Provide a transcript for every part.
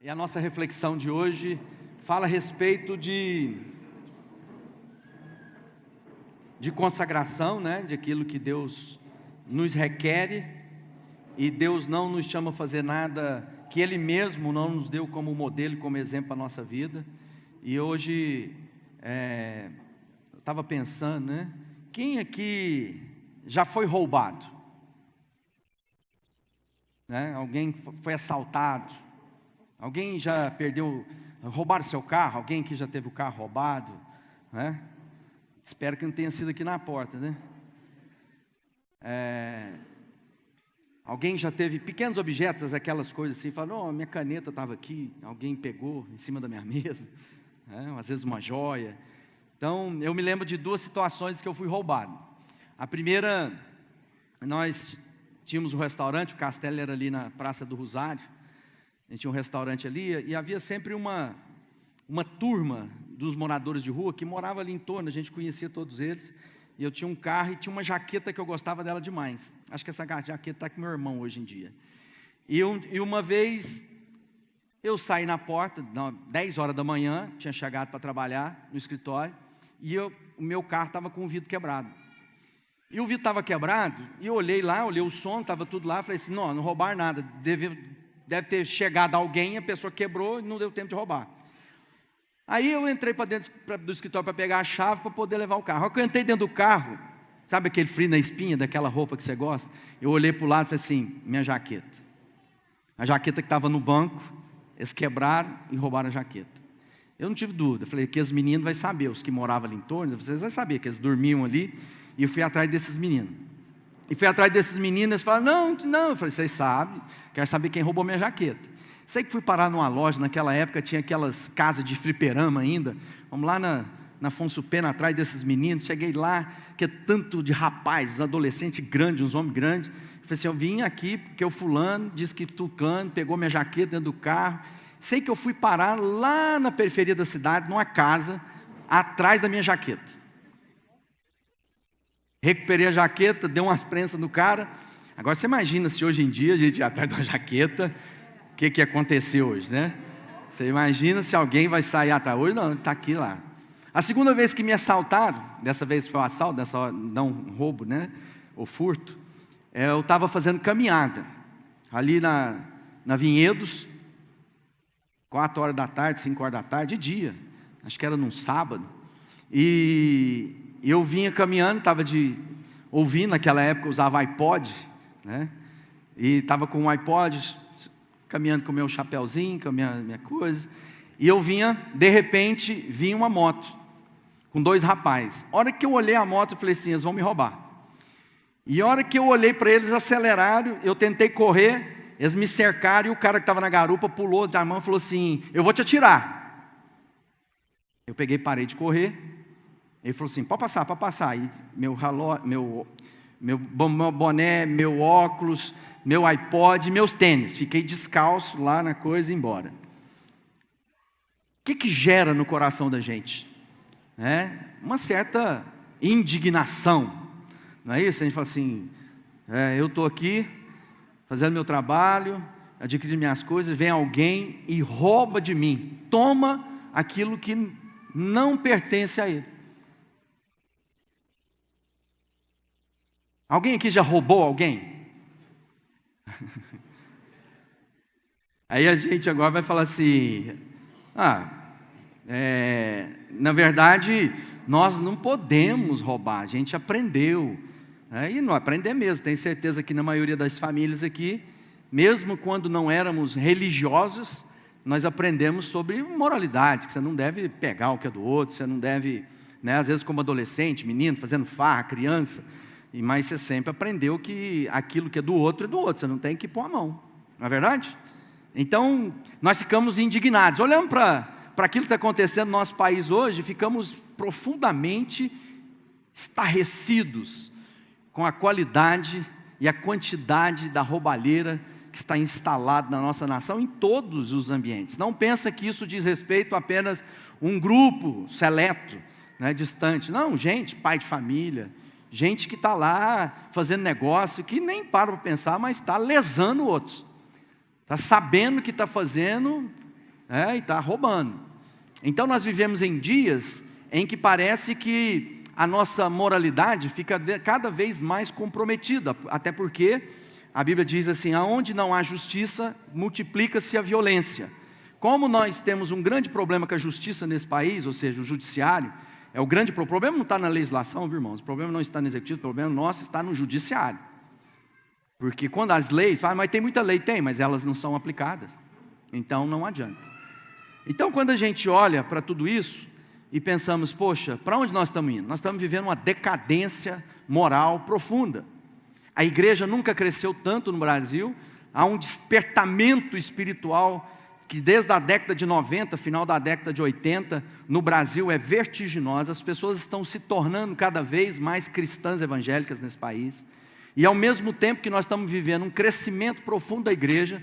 E a nossa reflexão de hoje fala a respeito de consagração, né? De aquilo que Deus nos requer, e Deus não nos chama a fazer nada que Ele mesmo não nos deu como modelo, como exemplo para a nossa vida. E hoje, eu estava pensando, né? Quem aqui já foi roubado? Né? Alguém foi assaltado? Alguém já perdeu, roubaram seu carro? Alguém que já teve o carro roubado? Né? Espero que não tenha sido aqui na porta, né? Alguém já teve pequenos objetos, aquelas coisas assim, falou, minha caneta estava aqui, alguém pegou em cima da minha mesa, né? Às vezes uma joia. Então, eu me lembro de duas situações que eu fui roubado. A primeira, nós tínhamos um restaurante, o Castelo era ali na Praça do Rosário. A gente tinha um restaurante ali e havia sempre uma turma dos moradores de rua que morava ali em torno, a gente conhecia todos eles. E eu tinha um carro e tinha uma jaqueta que eu gostava dela demais. Acho que essa jaqueta está com meu irmão hoje em dia. E uma vez eu saí na porta, 10 horas da manhã, tinha chegado para trabalhar no escritório, e o meu carro estava com o vidro quebrado. E o vidro estava quebrado, e eu olhei lá, olhei o som, estava tudo lá, falei assim, não roubaram nada, deve ter chegado alguém, a pessoa quebrou e não deu tempo de roubar. Aí eu entrei para dentro do escritório para pegar a chave para poder levar o carro. Quando eu entrei dentro do carro, sabe aquele frio na espinha, daquela roupa que você gosta? Eu olhei para o lado e falei assim, minha jaqueta. A jaqueta que estava no banco, eles quebraram e roubaram a jaqueta. Eu não tive dúvida, falei que os meninos vão saber, os que moravam ali em torno, vocês vão saber que eles dormiam ali, e eu fui atrás desses meninos. E fui atrás desses meninos, eles falaram, não, eu falei, vocês sabem, quero saber quem roubou minha jaqueta. Sei que fui parar numa loja, naquela época tinha aquelas casas de fliperama ainda, vamos lá na Afonso Pena, atrás desses meninos, cheguei lá, que é tanto de rapazes, adolescente grande, uns homens grandes, falei assim, eu vim aqui porque o fulano disse que tucano, pegou minha jaqueta dentro do carro. Sei que eu fui parar lá na periferia da cidade, numa casa, atrás da minha jaqueta. Recuperei a jaqueta, dei umas prensas no cara. Agora você imagina se hoje em dia a gente ia atrás de uma jaqueta, o que aconteceu hoje, né? Você imagina se alguém vai sair atrás. Hoje não, está aqui lá. A segunda vez que me assaltaram, dessa vez foi um assalto, dessa não roubo, né? Ou furto. Eu estava fazendo caminhada, ali na Vinhedos, 4 horas da tarde, 5 horas da tarde, de dia. Acho que era num sábado. E eu vinha caminhando, estava ouvindo, naquela época eu usava iPod, né? E estava com um iPod, caminhando com o meu chapéuzinho, com a minha coisa. E eu vinha, de repente, vinha uma moto, com 2 rapazes. A hora que eu olhei a moto, eu falei assim, eles vão me roubar. E a hora que eu olhei para eles, aceleraram, eu tentei correr, eles me cercaram, e o cara que estava na garupa pulou da mão e falou assim, eu vou te atirar. Eu peguei, parei de correr. Ele falou assim, pode passar. E meu boné, meu óculos, meu iPod, meus tênis. Fiquei descalço lá na coisa e embora. O que gera no coração da gente? Uma certa indignação. Não é isso? A gente fala assim, eu estou aqui, fazendo meu trabalho, adquirindo minhas coisas, vem alguém e rouba de mim. Toma aquilo que não pertence a ele. Alguém aqui já roubou alguém? Aí a gente agora vai falar assim, na verdade, nós não podemos roubar, a gente aprendeu, e não aprender mesmo, tenho certeza que na maioria das famílias aqui, mesmo quando não éramos religiosos, nós aprendemos sobre moralidade, que você não deve pegar o que é do outro, você não deve, né, às vezes como adolescente, menino, fazendo farra, criança, mas você sempre aprendeu que aquilo que é do outro, você não tem que pôr a mão, não é verdade? Então, nós ficamos indignados, olhando para aquilo que está acontecendo no nosso país hoje, ficamos profundamente estarrecidos com a qualidade e a quantidade da roubalheira que está instalada na nossa nação em todos os ambientes. Não pensa que isso diz respeito a apenas um grupo seleto, né, distante. Não, gente, pai de família, gente que está lá fazendo negócio, que nem para pensar, mas está lesando outros. Está sabendo que está fazendo, e está roubando. Então nós vivemos em dias em que parece que a nossa moralidade fica cada vez mais comprometida, até porque a Bíblia diz assim: aonde não há justiça, multiplica-se a violência. Como nós temos um grande problema com a justiça nesse país, ou seja, o judiciário, o grande problema não está na legislação, viu, irmãos? O problema não está no executivo, o problema nosso está no judiciário. Porque quando as leis, mas tem muita lei, tem, mas elas não são aplicadas. Então não adianta. Então quando a gente olha para tudo isso e pensamos, poxa, para onde nós estamos indo? Nós estamos vivendo uma decadência moral profunda. A igreja nunca cresceu tanto no Brasil, há um despertamento espiritual que desde a década de 90, final da década de 80, no Brasil é vertiginosa. As pessoas estão se tornando cada vez mais cristãs evangélicas nesse país. E ao mesmo tempo que nós estamos vivendo um crescimento profundo da igreja,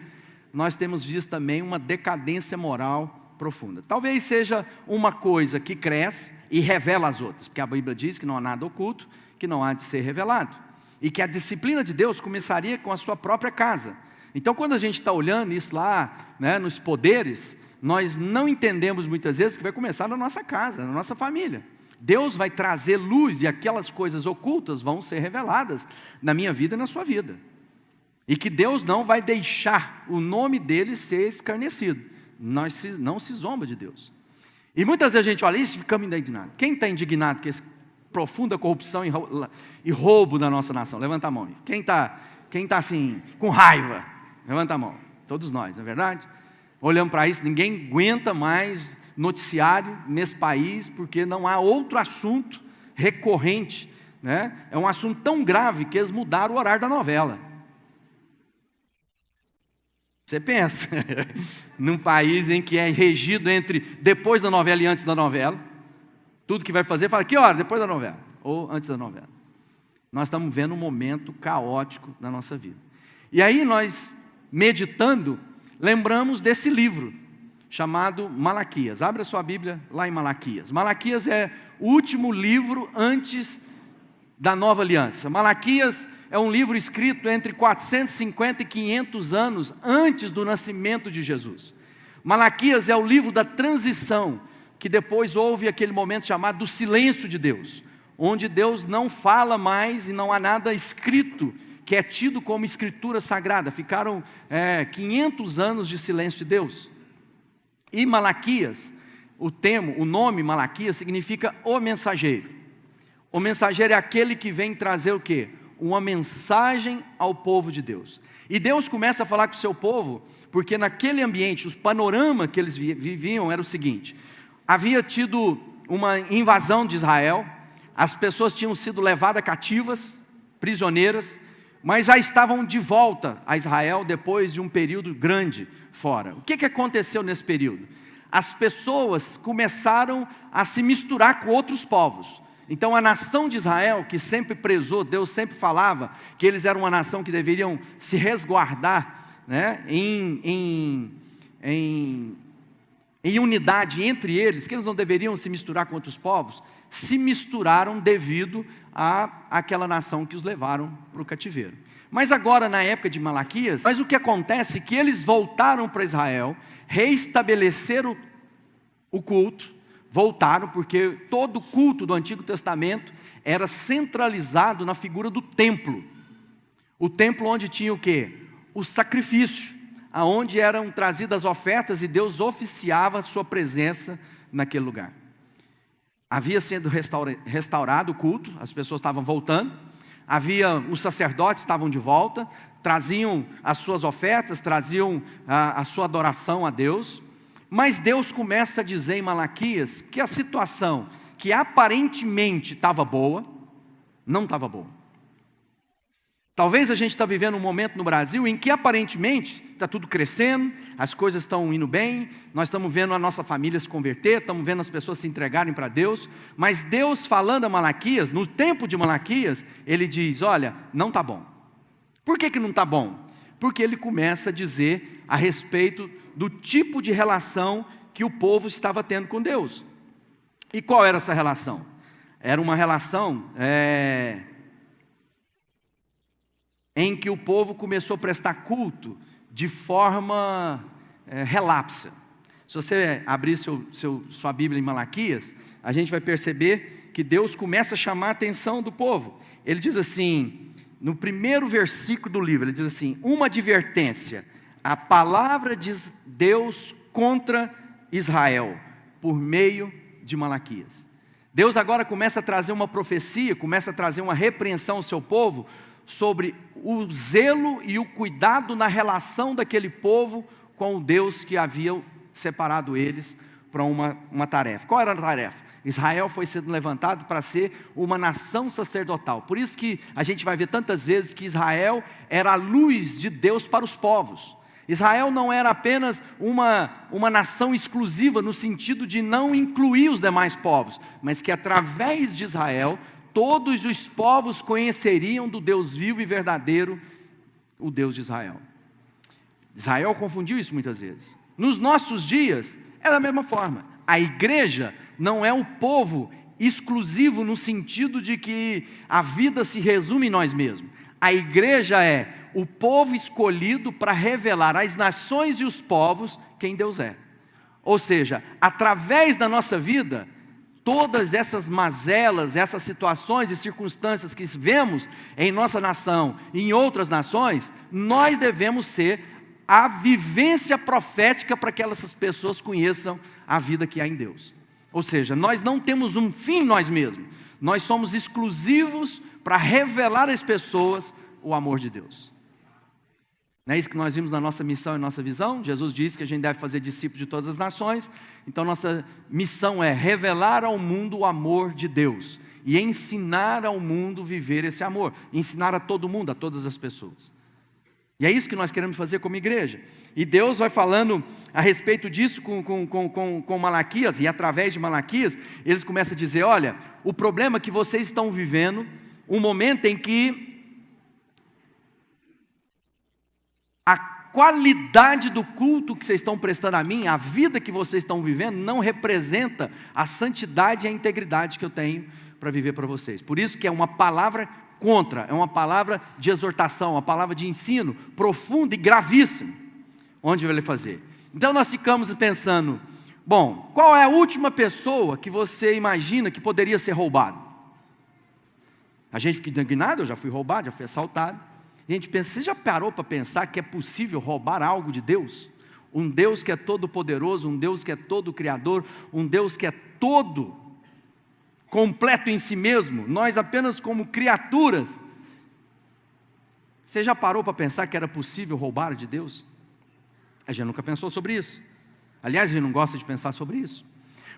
nós temos visto também uma decadência moral profunda. Talvez seja uma coisa que cresce e revela as outras, porque a Bíblia diz que não há nada oculto, que não há de ser revelado. E que a disciplina de Deus começaria com a sua própria casa. Então quando a gente está olhando isso lá, nos poderes, nós não entendemos muitas vezes que vai começar na nossa casa, na nossa família. Deus vai trazer luz e aquelas coisas ocultas vão ser reveladas na minha vida e na sua vida. E que Deus não vai deixar o nome dele ser escarnecido. Não se zomba de Deus. E muitas vezes a gente olha isso e ficamos indignados. Quem está indignado com essa profunda corrupção e roubo da nossa nação? Levanta a mão. Quem está assim, com raiva? Levanta a mão. Todos nós, não é verdade? Olhando para isso, ninguém aguenta mais noticiário nesse país, porque não há outro assunto recorrente, É um assunto tão grave que eles mudaram o horário da novela. Você pensa, num país em que é regido entre depois da novela e antes da novela, tudo que vai fazer, fala, que hora? Depois da novela, ou antes da novela. Nós estamos vendo um momento caótico na nossa vida. E aí nós, meditando, lembramos desse livro, chamado Malaquias. Abra sua Bíblia lá em Malaquias. Malaquias é o último livro antes da nova aliança. Malaquias é um livro escrito entre 450 e 500 anos antes do nascimento de Jesus. Malaquias é o livro da transição, que depois houve aquele momento chamado do silêncio de Deus, onde Deus não fala mais e não há nada escrito, que é tido como escritura sagrada. Ficaram 500 anos de silêncio de Deus. E Malaquias, o nome Malaquias significa o mensageiro. O mensageiro é aquele que vem trazer o quê? Uma mensagem ao povo de Deus. E Deus começa a falar com o seu povo, porque naquele ambiente, o panorama que eles viviam era o seguinte: havia tido uma invasão de Israel, as pessoas tinham sido levadas cativas, prisioneiras, mas já estavam de volta a Israel depois de um período grande fora. O que aconteceu nesse período? As pessoas começaram a se misturar com outros povos. Então a nação de Israel, que sempre prezou, Deus sempre falava que eles eram uma nação que deveriam se resguardar, em unidade entre eles, que eles não deveriam se misturar com outros povos, se misturaram devido àquela nação que os levaram para o cativeiro. Mas agora, na época de Malaquias, o que acontece é que eles voltaram para Israel, reestabeleceram o culto, voltaram, porque todo o culto do Antigo Testamento era centralizado na figura do templo. O templo onde tinha o quê? O sacrifício, aonde eram trazidas ofertas e Deus oficiava a sua presença naquele lugar. Havia sido restaurado o culto, as pessoas estavam voltando, os sacerdotes estavam de volta, traziam as suas ofertas, traziam a sua adoração a Deus. Mas Deus começa a dizer em Malaquias que a situação que aparentemente estava boa, não estava boa. Talvez a gente está vivendo um momento no Brasil em que aparentemente está tudo crescendo, as coisas estão indo bem, nós estamos vendo a nossa família se converter, estamos vendo as pessoas se entregarem para Deus, mas Deus falando a Malaquias, no tempo de Malaquias, Ele diz, olha, não está bom. Por que não está bom? Porque Ele começa a dizer a respeito do tipo de relação que o povo estava tendo com Deus. E qual era essa relação? Era uma relação em que o povo começou a prestar culto de forma relapsa. Se você abrir sua Bíblia em Malaquias, a gente vai perceber que Deus começa a chamar a atenção do povo. Ele diz assim, no primeiro versículo do livro, ele diz assim: uma advertência, a palavra de Deus contra Israel, por meio de Malaquias. Deus agora começa a trazer uma profecia, começa a trazer uma repreensão ao seu povo, sobre o zelo e o cuidado na relação daquele povo com o Deus que havia separado eles para uma tarefa. Qual era a tarefa? Israel foi sendo levantado para ser uma nação sacerdotal. Por isso que a gente vai ver tantas vezes que Israel era a luz de Deus para os povos. Israel não era apenas uma nação exclusiva no sentido de não incluir os demais povos, mas que através de Israel, todos os povos conheceriam do Deus vivo e verdadeiro, o Deus de Israel. Israel confundiu isso muitas vezes. Nos nossos dias, é da mesma forma. A igreja não é o povo exclusivo no sentido de que a vida se resume em nós mesmos. A igreja é o povo escolhido para revelar às nações e os povos quem Deus é. Ou seja, através da nossa vida, todas essas mazelas, essas situações e circunstâncias que vemos em nossa nação e em outras nações, nós devemos ser a vivência profética para que essas pessoas conheçam a vida que há em Deus. Ou seja, nós não temos um fim em nós mesmos, nós somos exclusivos para revelar às pessoas o amor de Deus. Não é isso que nós vimos na nossa missão e nossa visão? Jesus disse que a gente deve fazer discípulos de todas as nações. Então nossa missão é revelar ao mundo o amor de Deus e ensinar ao mundo a viver esse amor, ensinar a todo mundo, a todas as pessoas. E é isso que nós queremos fazer como igreja. E Deus vai falando a respeito disso com Malaquias, e através de Malaquias, eles começam a dizer: olha, o problema é que vocês estão vivendo um momento em que a qualidade do culto que vocês estão prestando a mim, a vida que vocês estão vivendo, não representa a santidade e a integridade que eu tenho para viver para vocês. Por isso que é uma palavra contra, é uma palavra de exortação, uma palavra de ensino profunda e gravíssima, onde vai ele fazer. Então nós ficamos pensando, bom, qual é a última pessoa que você imagina que poderia ser roubado? A gente fica indignado, eu já fui roubado, já fui assaltado. E a gente pensa, você já parou para pensar que é possível roubar algo de Deus? Um Deus que é todo poderoso, um Deus que é todo criador, um Deus que é todo completo em si mesmo, nós apenas como criaturas. Você já parou para pensar que era possível roubar de Deus? A gente nunca pensou sobre isso. Aliás, a gente não gosta de pensar sobre isso.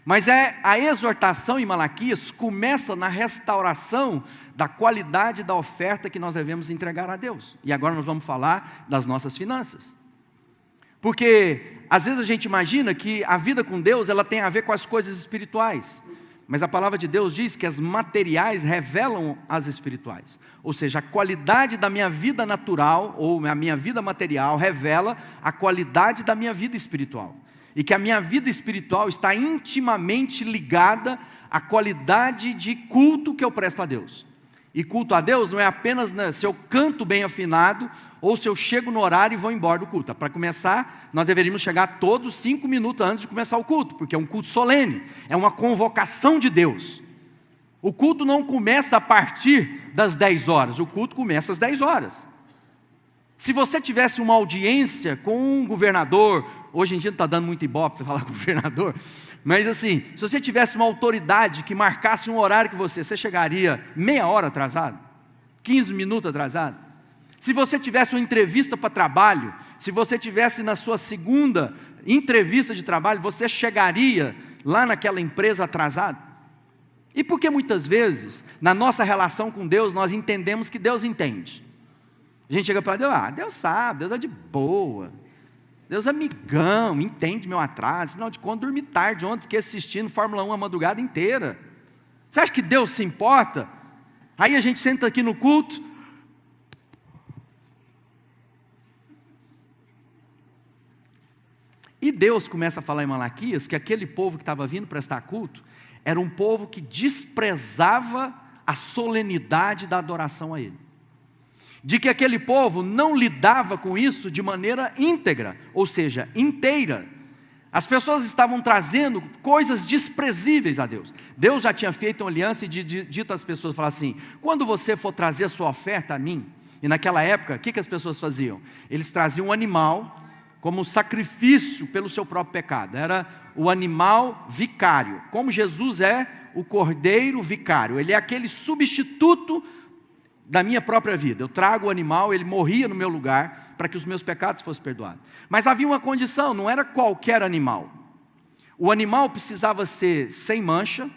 Mas a exortação em Malaquias começa na restauração da qualidade da oferta que nós devemos entregar a Deus. E agora nós vamos falar das nossas finanças. Porque às vezes a gente imagina que a vida com Deus ela tem a ver com as coisas espirituais. Mas a palavra de Deus diz que as materiais revelam as espirituais. Ou seja, a qualidade da minha vida natural, ou a minha vida material, revela a qualidade da minha vida espiritual. E que a minha vida espiritual está intimamente ligada à qualidade de culto que eu presto a Deus. E culto a Deus não é apenas se eu canto bem afinado, ou se eu chego no horário e vou embora do culto. Para começar, nós deveríamos chegar todos 5 minutos antes de começar o culto, porque é um culto solene, é uma convocação de Deus. O culto não começa a partir das 10 horas, o culto começa às 10 horas. Se você tivesse uma audiência com um governador, hoje em dia não está dando muito ibope para falar com o governador, mas assim, se você tivesse uma autoridade que marcasse um horário que você chegaria meia hora atrasado, 15 minutos atrasado. Se você tivesse uma entrevista para trabalho, se você tivesse na sua segunda entrevista de trabalho, você chegaria lá naquela empresa atrasado? E por que muitas vezes, na nossa relação com Deus, nós entendemos que Deus entende? A gente chega para Deus, Deus sabe, Deus é de boa, Deus é amigão, entende meu atraso, afinal de contas, dormi tarde ontem, fiquei assistindo Fórmula 1 a madrugada inteira. Você acha que Deus se importa? Aí a gente senta aqui no culto, e Deus começa a falar em Malaquias que aquele povo que estava vindo prestar culto era um povo que desprezava a solenidade da adoração a Ele. De que aquele povo não lidava com isso de maneira íntegra, ou seja, inteira. As pessoas estavam trazendo coisas desprezíveis a Deus. Deus já tinha feito uma aliança e dito às pessoas, falar assim, quando você for trazer a sua oferta a mim, e naquela época, o que as pessoas faziam? Eles traziam um animal como um sacrifício pelo seu próprio pecado. Era o animal vicário. Como Jesus é o cordeiro vicário. Ele é aquele substituto da minha própria vida. Eu trago o animal, ele morria no meu lugar, para que os meus pecados fossem perdoados. Mas havia uma condição, não era qualquer animal. O animal precisava ser sem mancha,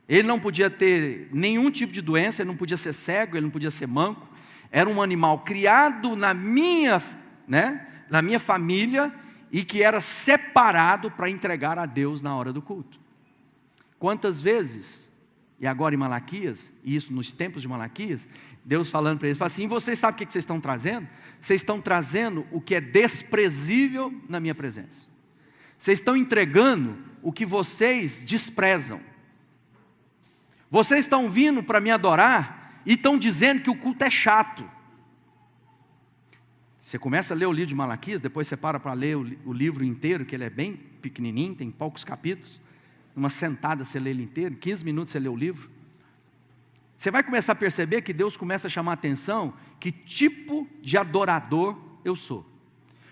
ele não podia ter nenhum tipo de doença, ele não podia ser cego, ele não podia ser manco. Era um animal criado na minha família e que era separado para entregar a Deus na hora do culto. Quantas vezes, e agora em Malaquias, e isso nos tempos de Malaquias, Deus falando para eles, fala assim, vocês sabem o que vocês estão trazendo? Vocês estão trazendo o que é desprezível na minha presença. Vocês estão entregando o que vocês desprezam. Vocês estão vindo para me adorar e estão dizendo que o culto é chato. Você começa a ler o livro de Malaquias, depois você para ler o livro inteiro, que ele é bem pequenininho, tem poucos capítulos. Uma sentada você lê ele inteiro, 15 minutos você lê o livro. Você vai começar a perceber que Deus começa a chamar a atenção que tipo de adorador eu sou.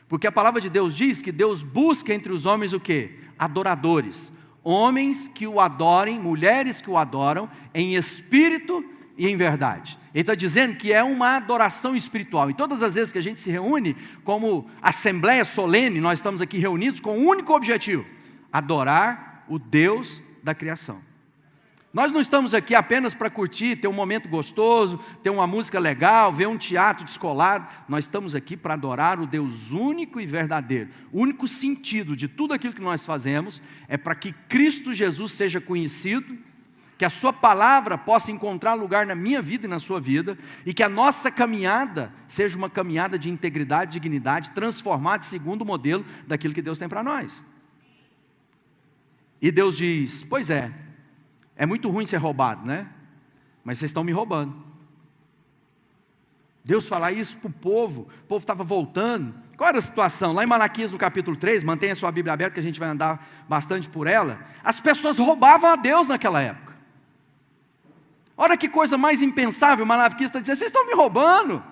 Porque a palavra de Deus diz que Deus busca entre os homens o quê? Adoradores. Homens que o adorem, mulheres que o adoram em espírito e em verdade. Ele está dizendo que é uma adoração espiritual. E todas as vezes que a gente se reúne como assembleia solene, nós estamos aqui reunidos com um único objetivo: adorar o Deus da criação. Nós não estamos aqui apenas para curtir, ter um momento gostoso, ter uma música legal, ver um teatro descolado. Nós estamos aqui para adorar o Deus único e verdadeiro. O único sentido de tudo aquilo que nós fazemos é para que Cristo Jesus seja conhecido, que a sua palavra possa encontrar lugar na minha vida e na sua vida, e que a nossa caminhada seja uma caminhada de integridade, dignidade, transformada segundo o modelo daquilo que Deus tem para nós. E Deus diz, pois é muito ruim ser roubado, né? Mas vocês estão me roubando. Deus falar isso para o povo estava voltando. Qual era a situação? Lá em Malaquias no capítulo 3, mantenha a sua Bíblia aberta que a gente vai andar bastante por ela. As pessoas roubavam a Deus naquela época. Olha que coisa mais impensável, Malaquias está dizendo, vocês estão me roubando.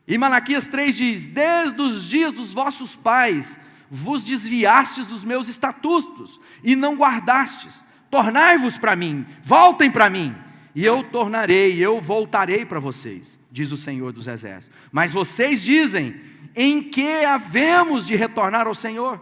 E Malaquias 3 diz, desde os dias dos vossos pais, vos desviastes dos meus estatutos, e não guardastes. Tornai-vos para mim, voltem para mim, e eu voltarei para vocês, diz o Senhor dos Exércitos. Mas vocês dizem, em que havemos de retornar ao Senhor?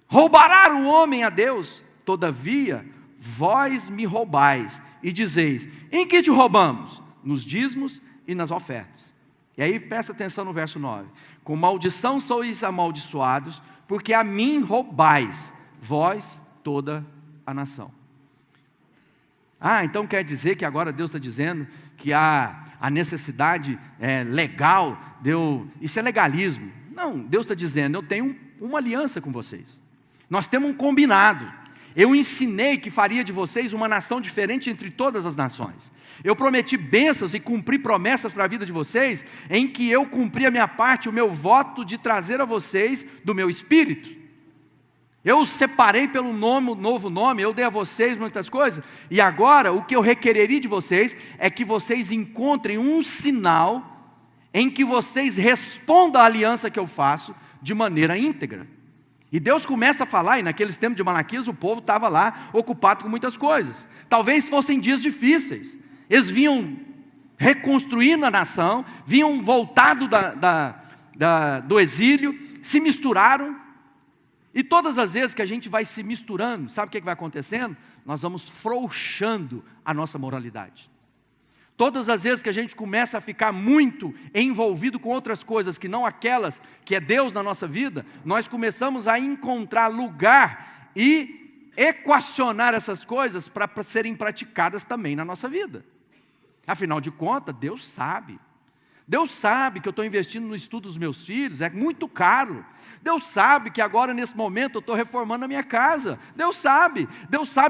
Roubará o homem a Deus? Todavia, vós me roubais, e dizeis, em que te roubamos? Nos dízimos e nas ofertas. E aí presta atenção no verso 9. Com maldição sois amaldiçoados, porque a mim roubais, vós toda a nação. Então quer dizer que agora Deus está dizendo que há a necessidade legal, isso é legalismo. Não, Deus está dizendo, eu tenho uma aliança com vocês. Nós temos um combinado. Eu ensinei que faria de vocês uma nação diferente entre todas as nações. Eu prometi bênçãos e cumpri promessas para a vida de vocês, em que eu cumpri a minha parte, o meu voto de trazer a vocês do meu espírito. Eu os separei pelo novo nome, eu dei a vocês muitas coisas, e agora o que eu requereria de vocês é que vocês encontrem um sinal em que vocês respondam à aliança que eu faço de maneira íntegra. E Deus começa a falar, e naqueles tempos de Malaquias o povo estava lá ocupado com muitas coisas. Talvez fossem dias difíceis. Eles vinham reconstruindo a nação, vinham voltado do exílio, se misturaram. E todas as vezes que a gente vai se misturando, sabe o que vai acontecendo? Nós vamos frouxando a nossa moralidade. Todas as vezes que a gente começa a ficar muito envolvido com outras coisas que não aquelas que é Deus na nossa vida, nós começamos a encontrar lugar e equacionar essas coisas para serem praticadas também na nossa vida. Afinal de contas, Deus sabe. Deus sabe que eu estou investindo no estudo dos meus filhos, é muito caro. Deus sabe que agora, nesse momento, eu estou reformando a minha casa. Deus sabe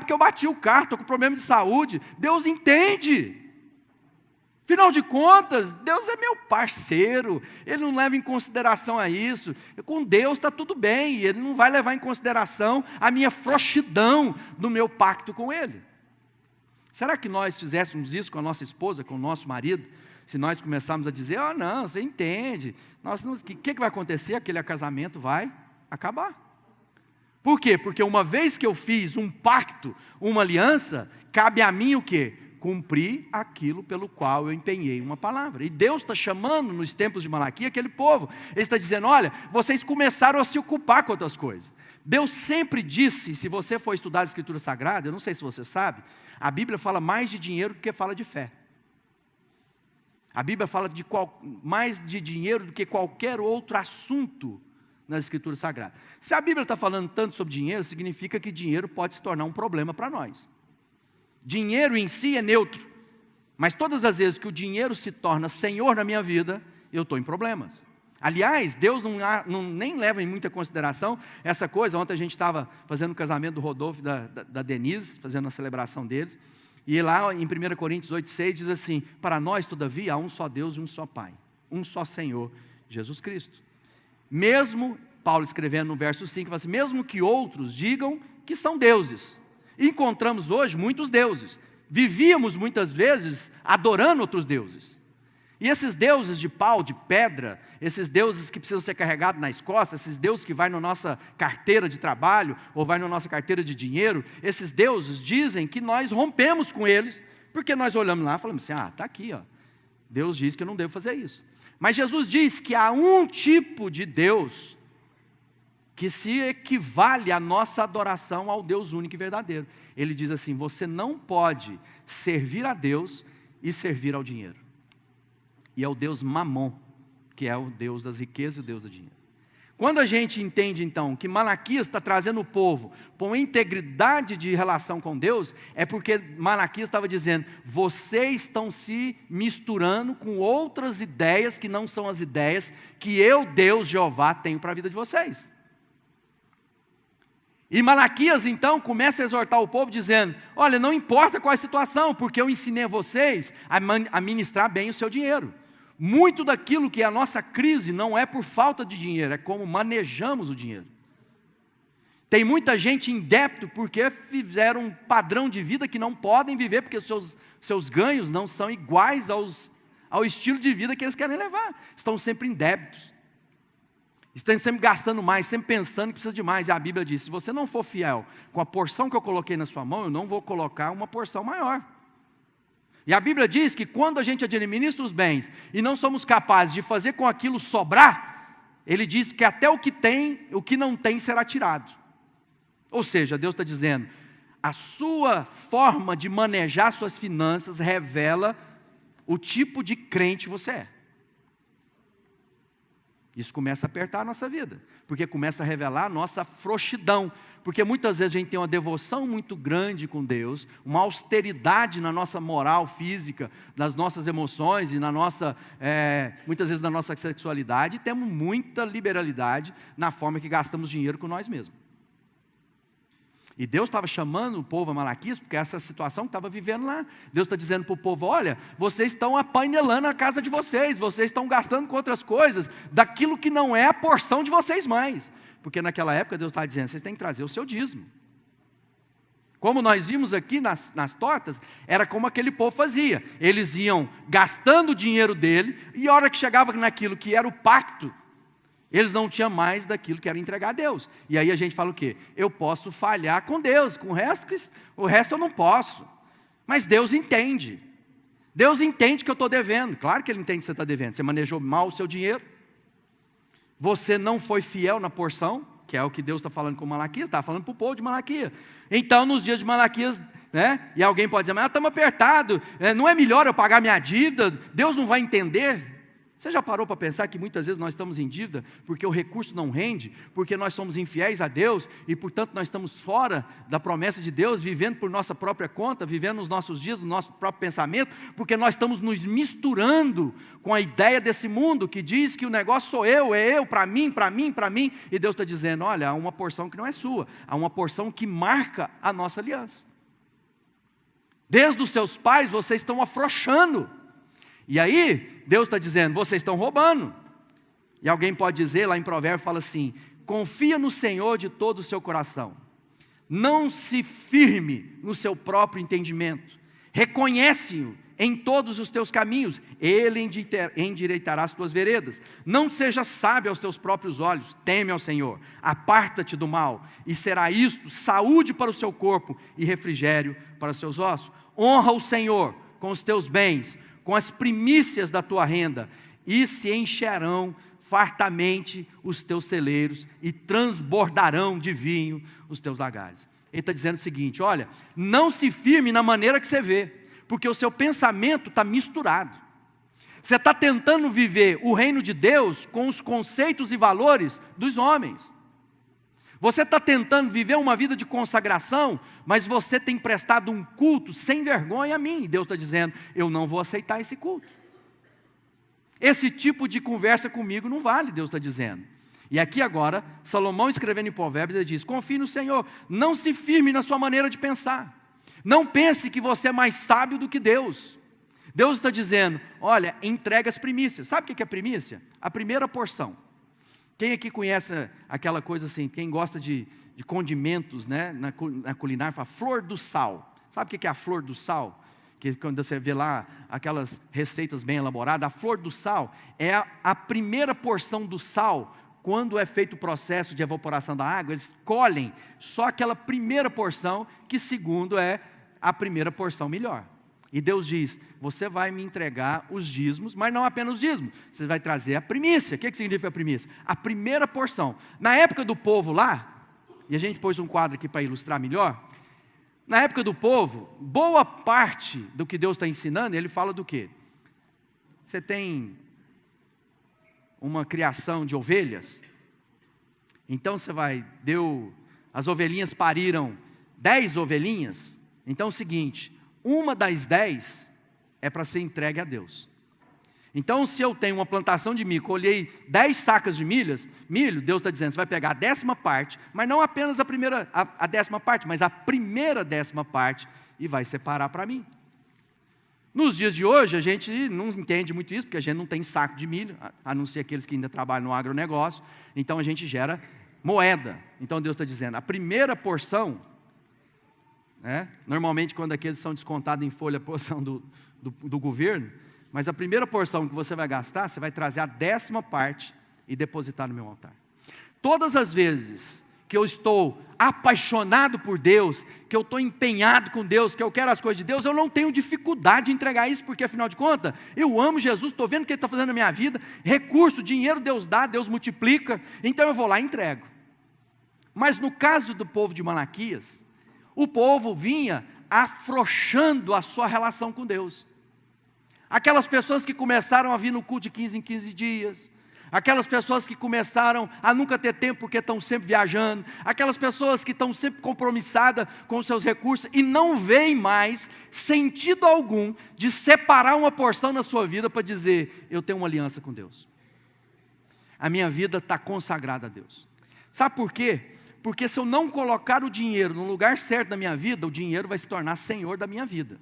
que eu bati o carro, estou com problema de saúde. Deus entende. Afinal de contas, Deus é meu parceiro, Ele não leva em consideração a isso. Com Deus está tudo bem, Ele não vai levar em consideração a minha frouxidão no meu pacto com Ele. Será que nós fizéssemos isso com a nossa esposa, com o nosso marido? Se nós começarmos a dizer, não, você entende, o que vai acontecer? Aquele casamento vai acabar. Por quê? Porque uma vez que eu fiz um pacto, uma aliança, cabe a mim o quê? Cumprir aquilo pelo qual eu empenhei uma palavra. E Deus está chamando nos tempos de Malaquias aquele povo. Ele está dizendo, olha, vocês começaram a se ocupar com outras coisas. Deus sempre disse, se você for estudar a Escritura Sagrada, eu não sei se você sabe, a Bíblia fala mais de dinheiro do que fala de fé. A Bíblia fala mais de dinheiro do que qualquer outro assunto na Escritura Sagrada. Se a Bíblia está falando tanto sobre dinheiro, significa que dinheiro pode se tornar um problema para nós. Dinheiro em si é neutro, mas todas as vezes que o dinheiro se torna senhor na minha vida, eu estou em problemas. Aliás, Deus nem leva em muita consideração essa coisa. Ontem a gente estava fazendo o casamento do Rodolfo e da Denise, fazendo a celebração deles, e lá em 1 Coríntios 8,6 diz assim, para nós todavia há um só Deus e um só Pai, um só Senhor, Jesus Cristo. Mesmo, Paulo escrevendo no verso 5, fala assim, mesmo que outros digam que são deuses, encontramos hoje muitos deuses, vivíamos muitas vezes adorando outros deuses, e esses deuses de pau, de pedra, esses deuses que precisam ser carregados nas costas, esses deuses que vai na nossa carteira de trabalho, ou vai na nossa carteira de dinheiro, esses deuses dizem que nós rompemos com eles, porque nós olhamos lá e falamos assim, está aqui, Deus diz que eu não devo fazer isso. Mas Jesus diz que há um tipo de Deus que se equivale à nossa adoração ao Deus único e verdadeiro. Ele diz assim, você não pode servir a Deus e servir ao dinheiro. E é o Deus Mamon, que é o Deus das riquezas e o Deus do dinheiro. Quando a gente entende então que Malaquias está trazendo o povo para uma integridade de relação com Deus, é porque Malaquias estava dizendo, vocês estão se misturando com outras ideias que não são as ideias que eu, Deus, Jeová, tenho para a vida de vocês. E Malaquias então começa a exortar o povo dizendo, olha, não importa qual é a situação, porque eu ensinei a vocês a administrar bem o seu dinheiro. Muito daquilo que é a nossa crise não é por falta de dinheiro, é como manejamos o dinheiro. Tem muita gente em débito porque fizeram um padrão de vida que não podem viver, porque seus ganhos não são iguais ao estilo de vida que eles querem levar. Estão sempre em débitos. Estão sempre gastando mais, sempre pensando que precisa de mais. E a Bíblia diz, se você não for fiel com a porção que eu coloquei na sua mão, eu não vou colocar uma porção maior. E a Bíblia diz que quando a gente administra os bens e não somos capazes de fazer com aquilo sobrar, ele diz que até o que não tem será tirado. Ou seja, Deus está dizendo, a sua forma de manejar suas finanças revela o tipo de crente você é. Isso começa a apertar a nossa vida, porque começa a revelar a nossa frouxidão, porque muitas vezes a gente tem uma devoção muito grande com Deus, uma austeridade na nossa moral física, nas nossas emoções e muitas vezes na nossa sexualidade, e temos muita liberalidade na forma que gastamos dinheiro com nós mesmos. E Deus estava chamando o povo a Malaquias, porque essa situação que estava vivendo lá. Deus está dizendo para o povo, olha, vocês estão apainelando a casa de vocês estão gastando com outras coisas, daquilo que não é a porção de vocês mais. Porque naquela época Deus estava dizendo, vocês têm que trazer o seu dízimo. Como nós vimos aqui nas tortas, era como aquele povo fazia. Eles iam gastando o dinheiro dele, e a hora que chegava naquilo que era o pacto, eles não tinham mais daquilo que era entregar a Deus. E aí a gente fala o quê? Eu posso falhar com Deus, com o resto eu não posso. Mas Deus entende. Deus entende que eu estou devendo. Claro que Ele entende que você está devendo. Você manejou mal o seu dinheiro. Você não foi fiel na porção, que é o que Deus está falando com Malaquias, está falando para o povo de Malaquias. Então, nos dias de Malaquias, e alguém pode dizer, mas estamos apertados, não é melhor eu pagar minha dívida? Deus não vai entender? Você já parou para pensar que muitas vezes nós estamos em dívida porque o recurso não rende, porque nós somos infiéis a Deus e portanto nós estamos fora da promessa de Deus, vivendo por nossa própria conta, vivendo os nossos dias, no nosso próprio pensamento, porque nós estamos nos misturando com a ideia desse mundo que diz que o negócio sou eu, é eu, para mim, e Deus está dizendo, olha, há uma porção que não é sua, há uma porção que marca a nossa aliança. Desde os seus pais vocês estão afrouxando. E aí, Deus está dizendo, vocês estão roubando. E alguém pode dizer, lá em Provérbios, fala assim, confia no Senhor de todo o seu coração. Não se firme no seu próprio entendimento. Reconhece-o em todos os teus caminhos. Ele endireitará as tuas veredas. Não seja sábio aos teus próprios olhos. Teme ao Senhor. Aparta-te do mal. E será isto saúde para o seu corpo e refrigério para os seus ossos. Honra o Senhor com os teus bens, com as primícias da tua renda. E se encherão fartamente os teus celeiros e transbordarão de vinho os teus lagares. Ele está dizendo o seguinte, olha, não se firme na maneira que você vê, porque o seu pensamento está misturado. Você está tentando viver o reino de Deus com os conceitos e valores dos homens. Você está tentando viver uma vida de consagração, mas você tem prestado um culto sem vergonha a mim. E Deus está dizendo, eu não vou aceitar esse culto. Esse tipo de conversa comigo não vale, Deus está dizendo. E aqui agora, Salomão escrevendo em Provérbios, ele diz, confie no Senhor, não se firme na sua maneira de pensar. Não pense que você é mais sábio do que Deus. Deus está dizendo, olha, entrega as primícias. Sabe o que é primícia? A primeira porção. Quem aqui conhece aquela coisa assim, quem gosta de condimentos, né, na culinária, fala flor do sal. Sabe o que é a flor do sal? Que quando você vê lá aquelas receitas bem elaboradas, a flor do sal é a primeira porção do sal. Quando é feito o processo de evaporação da água, eles colhem só aquela primeira porção, que segundo é a primeira porção melhor. E Deus diz, você vai me entregar os dízimos, mas não apenas os dízimos, você vai trazer a primícia. O que significa a primícia? A primeira porção. Na época do povo lá, e a gente pôs um quadro aqui para ilustrar melhor, na época do povo, boa parte do que Deus está ensinando, ele fala do quê? Você tem uma criação de ovelhas, então você vai, as ovelhinhas pariram 10 ovelhinhas, então é o seguinte, uma das 10 é para ser entregue a Deus. Então se eu tenho uma plantação de milho, colhei 10 sacas de milho, Deus está dizendo, você vai pegar a 10ª parte, mas não apenas a 10ª parte, mas a primeira 10ª parte, e vai separar para mim. Nos dias de hoje, a gente não entende muito isso, porque a gente não tem saco de milho, a não ser aqueles que ainda trabalham no agronegócio, então a gente gera moeda. Então Deus está dizendo, a primeira porção, né, normalmente quando aqueles são descontados em folha, a porção do governo, mas a primeira porção que você vai gastar, você vai trazer a 10ª parte e depositar no meu altar. Todas as vezes que eu estou apaixonado por Deus, que eu estou empenhado com Deus, que eu quero as coisas de Deus, eu não tenho dificuldade de entregar isso, porque afinal de contas, eu amo Jesus, estou vendo o que Ele está fazendo na minha vida, recurso, dinheiro Deus dá, Deus multiplica, então eu vou lá e entrego. Mas no caso do povo de Malaquias, o povo vinha afrouxando a sua relação com Deus. Aquelas pessoas que começaram a vir no culto de 15 em 15 dias, aquelas pessoas que começaram a nunca ter tempo porque estão sempre viajando, aquelas pessoas que estão sempre compromissadas com os seus recursos e não veem mais sentido algum de separar uma porção na sua vida para dizer, eu tenho uma aliança com Deus. A minha vida está consagrada a Deus. Sabe por quê? Porque se eu não colocar o dinheiro no lugar certo da minha vida, o dinheiro vai se tornar senhor da minha vida.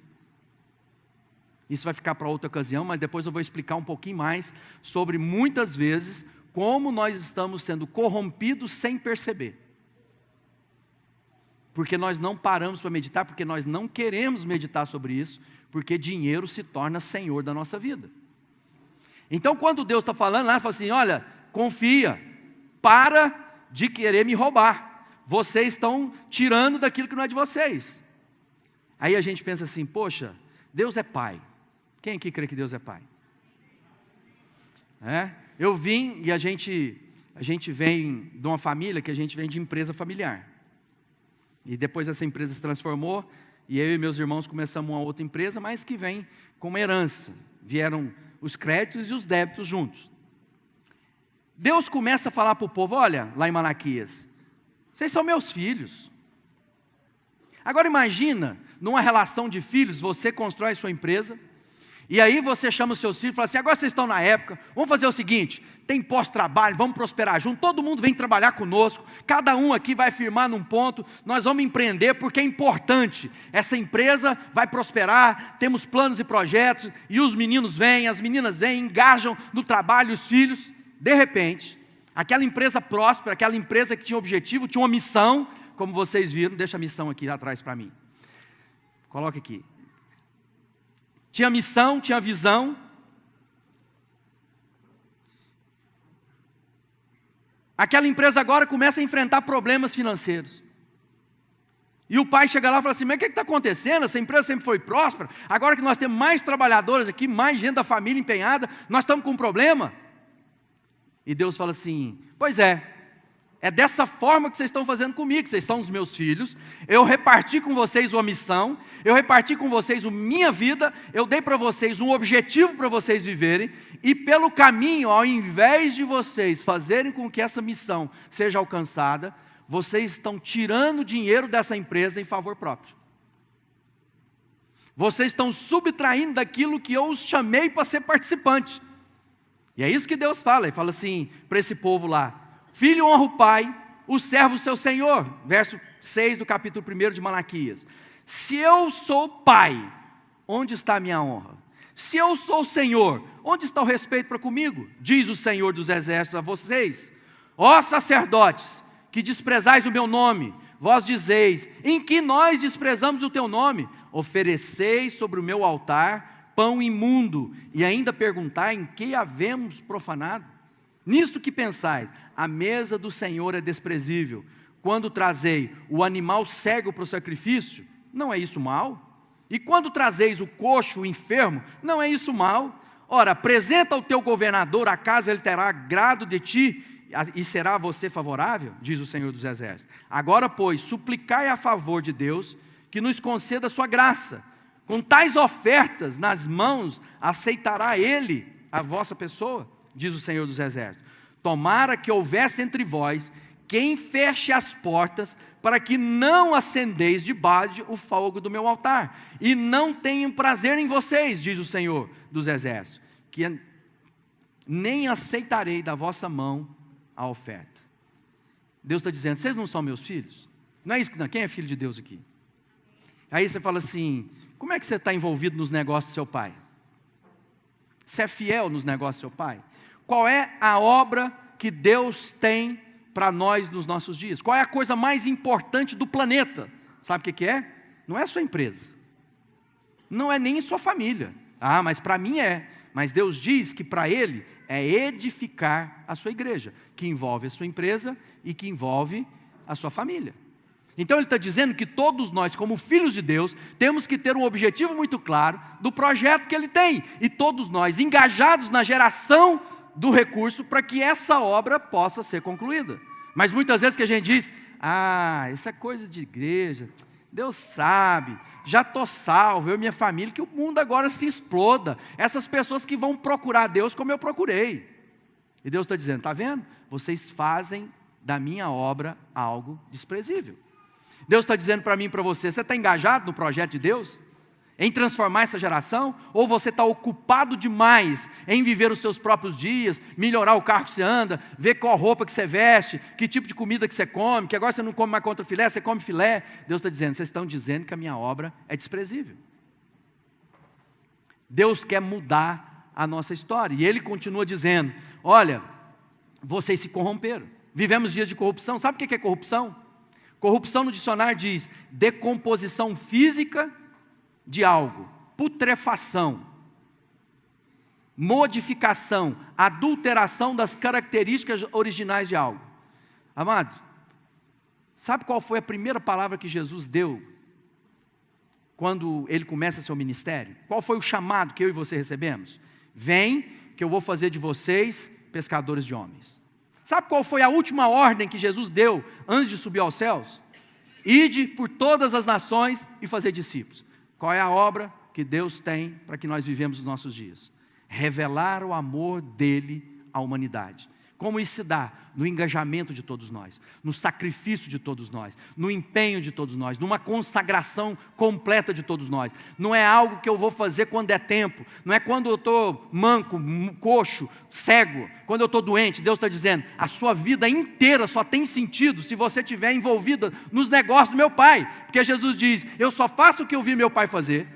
Isso vai ficar para outra ocasião, mas depois eu vou explicar um pouquinho mais sobre muitas vezes como nós estamos sendo corrompidos sem perceber. Porque nós não paramos para meditar, porque nós não queremos meditar sobre isso, porque dinheiro se torna senhor da nossa vida. Então quando Deus está falando lá, ele fala assim, olha, confia, para de querer me roubar, vocês estão tirando daquilo que não é de vocês. Aí a gente pensa assim, poxa, Deus é pai. Quem aqui crê que Deus é pai? Eu vim e a gente vem de uma família que a gente vem de empresa familiar. E depois essa empresa se transformou e eu e meus irmãos começamos uma outra empresa, mas que vem com uma herança. Vieram os créditos e os débitos juntos. Deus começa a falar para o povo, olha, lá em Malaquias, vocês são meus filhos. Agora imagina, numa relação de filhos, você constrói sua empresa, E aí você chama os seus filhos e fala assim, agora vocês estão na época, vamos fazer o seguinte, tem pós-trabalho, vamos prosperar junto, todo mundo vem trabalhar conosco, cada um aqui vai firmar num ponto, nós vamos empreender porque é importante, essa empresa vai prosperar, temos planos e projetos, e os meninos vêm, as meninas vêm, engajam no trabalho, os filhos, de repente, aquela empresa próspera, aquela empresa que tinha objetivo, tinha uma missão, como vocês viram, deixa a missão aqui atrás para mim, coloca aqui. Tinha missão, tinha visão. Aquela empresa agora começa a enfrentar problemas financeiros. E o pai chega lá e fala assim, mas o que está acontecendo? Essa empresa sempre foi próspera, agora que nós temos mais trabalhadores aqui, mais gente da família empenhada, nós estamos com um problema. E Deus fala assim, pois é dessa forma que vocês estão fazendo comigo, vocês são os meus filhos, eu reparti com vocês uma missão, eu reparti com vocês a minha vida, eu dei para vocês um objetivo para vocês viverem, e pelo caminho, ao invés de vocês fazerem com que essa missão seja alcançada, vocês estão tirando dinheiro dessa empresa em favor próprio. Vocês estão subtraindo daquilo que eu os chamei para ser participante. E é isso que Deus fala, ele fala assim para esse povo lá, filho honra o pai, o servo o seu senhor. Verso 6 do capítulo 1 de Malaquias. Se eu sou pai, onde está a minha honra? Se eu sou o Senhor, onde está o respeito para comigo? Diz o Senhor dos exércitos a vocês. Ó sacerdotes, que desprezais o meu nome, vós dizeis, em que nós desprezamos o teu nome? Ofereceis sobre o meu altar pão imundo, e ainda perguntai em que havemos profanado? Nisto que pensais, a mesa do Senhor é desprezível. Quando trazei o animal cego para o sacrifício, não é isso mal? E quando trazeis o coxo, o enfermo, não é isso mal? Ora, apresenta ao teu governador, acaso ele terá agrado de ti, e será a você favorável? Diz o Senhor dos exércitos. Agora, pois, suplicai a favor de Deus, que nos conceda a sua graça. Com tais ofertas nas mãos, aceitará Ele a vossa pessoa, diz o Senhor dos exércitos. Tomara que houvesse entre vós quem feche as portas, para que não acendeis debaixo o fogo do meu altar, e não tenham prazer em vocês, diz o Senhor dos exércitos, que nem aceitarei da vossa mão a oferta. Deus está dizendo, vocês não são meus filhos? Não é isso que não, quem é filho de Deus aqui? Aí você fala assim, como é que você está envolvido nos negócios do seu pai? Você é fiel nos negócios do seu pai? Qual é a obra que Deus tem para nós nos nossos dias? Qual é a coisa mais importante do planeta? Sabe o que é? Não é a sua empresa. Não é nem sua família. Ah, mas para mim é. Mas Deus diz que para Ele é edificar a sua igreja, que envolve a sua empresa e que envolve a sua família. Então Ele está dizendo que todos nós, como filhos de Deus, temos que ter um objetivo muito claro do projeto que Ele tem. E todos nós engajados na geração do recurso para que essa obra possa ser concluída. Mas muitas vezes que a gente diz, isso é coisa de igreja, Deus sabe, já estou salvo, eu e minha família, que o mundo agora se exploda, essas pessoas que vão procurar Deus como eu procurei. E Deus está dizendo, está vendo? Vocês fazem da minha obra algo desprezível. Deus está dizendo para mim e para você, você está engajado no projeto de Deus? Em transformar essa geração? Ou você está ocupado demais em viver os seus próprios dias, melhorar o carro que você anda, ver qual roupa que você veste, que tipo de comida que você come, que agora você não come mais contra filé, você come filé. Deus está dizendo, vocês estão dizendo que a minha obra é desprezível. Deus quer mudar a nossa história. E Ele continua dizendo, olha, vocês se corromperam. Vivemos dias de corrupção. Sabe o que é corrupção? Corrupção no dicionário diz, decomposição física de algo, putrefação, modificação, adulteração das características originais de algo. Amado, sabe qual foi a primeira palavra que Jesus deu quando Ele começa seu ministério? Qual foi o chamado que eu e você recebemos? Vem, que eu vou fazer de vocês pescadores de homens. Sabe qual foi a última ordem que Jesus deu antes de subir aos céus? Ide por todas as nações e fazer discípulos. Qual é a obra que Deus tem para que nós vivemos os nossos dias? Revelar o amor dEle à humanidade. Como isso se dá? No engajamento de todos nós, no sacrifício de todos nós, no empenho de todos nós, numa consagração completa de todos nós. Não é algo que eu vou fazer quando é tempo, não é quando eu estou manco, coxo, cego, quando eu estou doente. Deus está dizendo, a sua vida inteira só tem sentido se você estiver envolvida nos negócios do meu Pai, porque Jesus diz, eu só faço o que eu vi meu Pai fazer.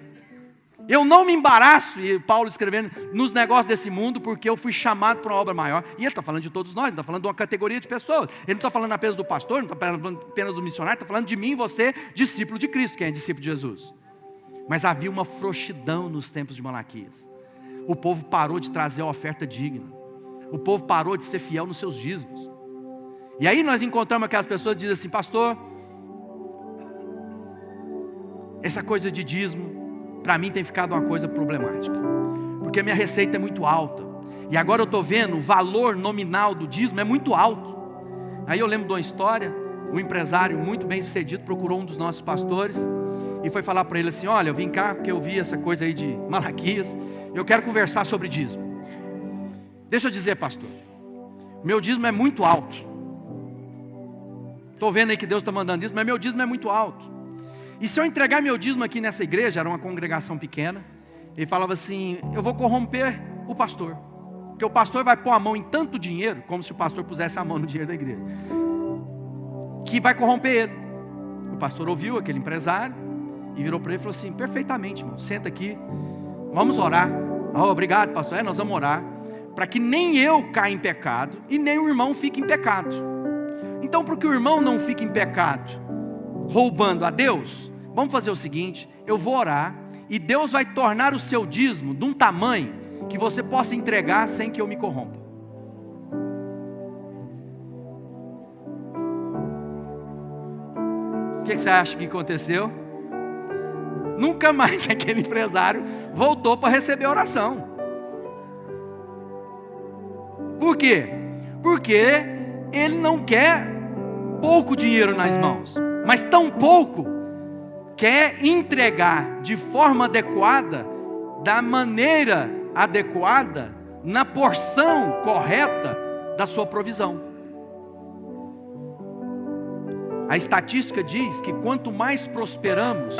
Eu não me embaraço, e Paulo escrevendo, nos negócios desse mundo, porque eu fui chamado para uma obra maior. E ele está falando de todos nós, não está falando de uma categoria de pessoas. Ele não está falando apenas do pastor, não está falando apenas do missionário, está falando de mim e você, discípulo de Cristo, quem é discípulo de Jesus. Mas havia uma frouxidão nos tempos de Malaquias. O povo parou de trazer a oferta digna. O povo parou de ser fiel nos seus dízimos. E aí nós encontramos aquelas pessoas que dizem assim, pastor, essa coisa de dízimo, para mim tem ficado uma coisa problemática, porque a minha receita é muito alta, e agora eu estou vendo o valor nominal do dízimo é muito alto. Aí eu lembro de uma história, um empresário muito bem sucedido procurou um dos nossos pastores, e foi falar para ele assim, olha, eu vim cá porque eu vi essa coisa aí de Malaquias, eu quero conversar sobre dízimo. Deixa eu dizer, pastor, meu dízimo é muito alto, estou vendo aí que Deus está mandando isso, mas meu dízimo é muito alto. E se eu entregar meu dízimo aqui nessa igreja, era uma congregação pequena, ele falava assim, eu vou corromper o pastor, porque o pastor vai pôr a mão em tanto dinheiro, como se o pastor pusesse a mão no dinheiro da igreja, que vai corromper ele. O pastor ouviu aquele empresário, e virou para ele e falou assim, perfeitamente, irmão, senta aqui, vamos orar. Oh, obrigado, pastor, nós vamos orar, para que nem eu caia em pecado, e nem o irmão fique em pecado. Então, para que o irmão não fique em pecado, roubando a Deus, vamos fazer o seguinte, eu vou orar, e Deus vai tornar o seu dízimo de um tamanho, que você possa entregar sem que eu me corrompa. O que você acha que aconteceu? Nunca mais aquele empresário voltou para receber a oração. Por quê? Porque ele não quer pouco dinheiro nas mãos, mas tão pouco, quer entregar de forma adequada, da maneira adequada, na porção correta da sua provisão. A estatística diz que quanto mais prosperamos,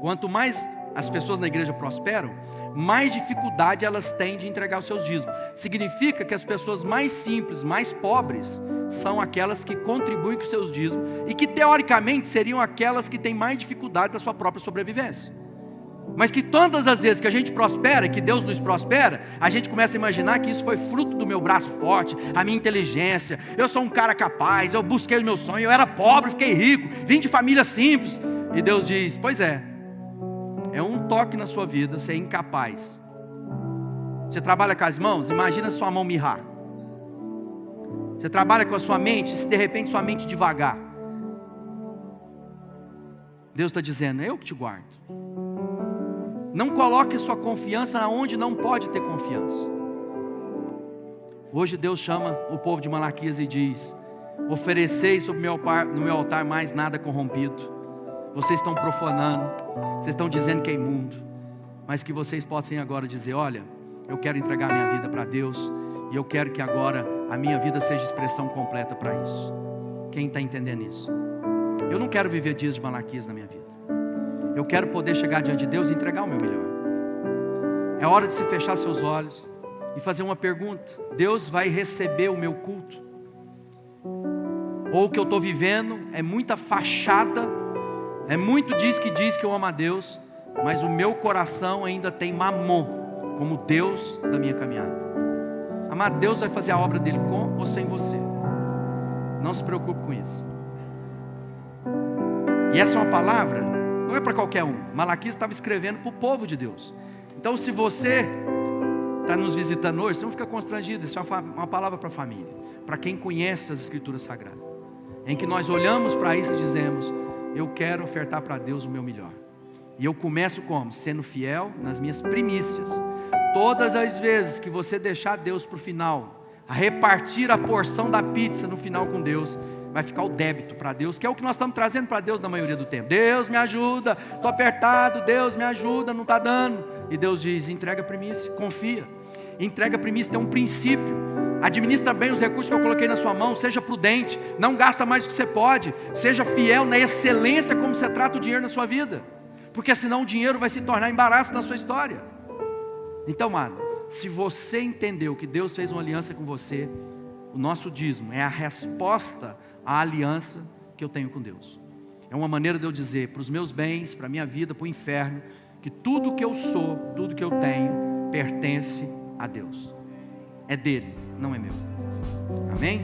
quanto mais as pessoas na igreja prosperam, mais dificuldade elas têm de entregar os seus dízimos. Significa que as pessoas mais simples, mais pobres, são aquelas que contribuem com os seus dízimos, e que teoricamente seriam aquelas que têm mais dificuldade da sua própria sobrevivência. Mas que todas as vezes que a gente prospera, que Deus nos prospera, a gente começa a imaginar que isso foi fruto do meu braço forte, a minha inteligência, eu sou um cara capaz, eu busquei o meu sonho, eu era pobre, fiquei rico, vim de família simples. E Deus diz, pois é um toque na sua vida, você é incapaz. Você trabalha com as mãos, imagina sua mão mirrar. Você trabalha com a sua mente, se de repente sua mente devagar. Deus está dizendo, eu que te guardo. Não coloque sua confiança onde não pode ter confiança. Hoje Deus chama o povo de Malaquias e diz, oferecei sobre no meu altar mais nada corrompido. Vocês estão profanando, vocês estão dizendo que é imundo, mas que vocês possam agora dizer, olha, eu quero entregar minha vida para Deus, e eu quero que agora a minha vida seja expressão completa para isso. Quem está entendendo isso? Eu não quero viver dias de Malaquias na minha vida. Eu quero poder chegar diante de Deus e entregar o meu melhor. É hora de se fechar seus olhos e fazer uma pergunta. Deus vai receber o meu culto? Ou o que eu estou vivendo é muita fachada, é muito diz que eu amo a Deus, mas o meu coração ainda tem Mamon como Deus da minha caminhada. Amado, Deus vai fazer a obra dele com ou sem você. Não se preocupe com isso. E essa é uma palavra, não é para qualquer um. Malaquias estava escrevendo para o povo de Deus. Então, se você está nos visitando hoje, você não fica constrangido. Isso é uma palavra para a família, para quem conhece as Escrituras Sagradas, em que nós olhamos para isso e dizemos, eu quero ofertar para Deus o meu melhor. E eu começo como? Sendo fiel nas minhas primícias. Todas as vezes que você deixar Deus para o final, a repartir a porção da pizza no final com Deus, vai ficar o débito para Deus, que é o que nós estamos trazendo para Deus na maioria do tempo. Deus me ajuda, estou apertado, Deus me ajuda, não está dando. E Deus diz, entrega a primícia, confia. Entrega a primícia, tem um princípio. Administra bem os recursos que eu coloquei na sua mão, seja prudente, não gasta mais do que você pode, seja fiel na excelência como você trata o dinheiro na sua vida, porque senão o dinheiro vai se tornar embaraço na sua história. Então, amado, se você entendeu que Deus fez uma aliança com você, o nosso dízimo é a resposta à aliança que eu tenho com Deus. É uma maneira de eu dizer para os meus bens, para a minha vida, para o inferno, que tudo que eu sou, tudo que eu tenho, pertence a Deus. É dele, não é meu. Amém?